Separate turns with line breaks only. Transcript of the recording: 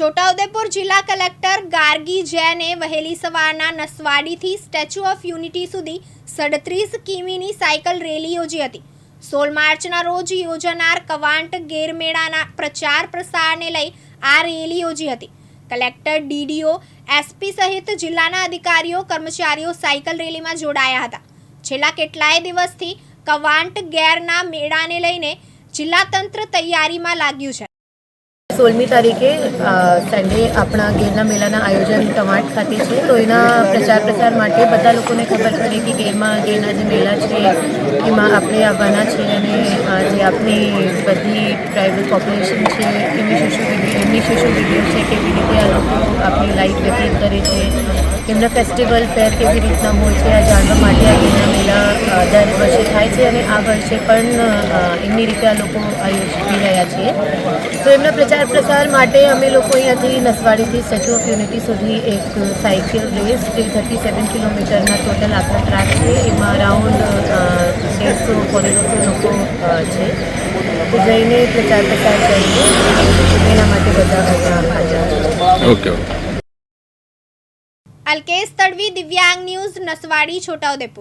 છોટાઉદેપુર જિલ્લા કલેક્ટર ગાર્ગી જૈને વહેલી સવારના નસવાડીથી સ્ટેચ્યુ ઓફ યુનિટી સુધી 37 કિમીની સાયકલ રેલી યોજી હતી। 16 માર્ચના રોજ યોજાનાર કવાંટ ગેરમેળાના પ્રચાર પ્રસારને લઈ આ રેલી યોજી હતી। કલેક્ટર, ડીડીઓ, એસપી સહિત જિલ્લાના અધિકારીઓ, કર્મચારીઓ સાયકલ રેલીમાં જોડાયા હતા। છેલ્લા કેટલાય દિવસથી કવાંટ ગેરના મેળાને લઈને જિલ્લા તંત્ર તૈયારીમાં લાગ્યું છે।
16મી તારીખે સન્ડે આપણા ગેરના મેળાના આયોજન કવાંટ ખાતે છે, તો એના પ્રચાર માટે બધા લોકોને ખબર પડે કે ગેરના જે મેળા છે એમાં આપણે આવવાના છે અને જે આપણી બધી ટ્રાઇબલ પોપ્યુલેશન છે એમની શું વિડીયો છે, કેવી રીતે આ લોકો આપણી લાઈફ વ્યતીત કરે છે, એમના ફેસ્ટિવલ ફેર કેવી રીતના હોય છે, આ જાણવા માટે આ ગેરના મેળા દર વર્ષે થાય છે અને આ વર્ષે પણ એમની રીતે આ લોકો આયોજન રહ્યા છે। તો એમના પ્રચાર પ્રસાર માટે અમે લોકો અહીંયાથી નસવાડીથી સ્ટેચ્યુ ઓફ યુનિટી સુધી એક સાયકલ રેસ જે 37 કિલોમીટરના ટોટલ આખા ટ્રેક છે, એમાં અરાઉન્ડ 150-150 લોકો છે, તો જઈને પ્રચાર પ્રસાર કરીને એના માટે બધા અહીંયા હાજર છે।
અલ્કેશ તડવી, દિવ્યાંગ ન્યૂઝ, નસવાડી, છોટાઉદેપુર।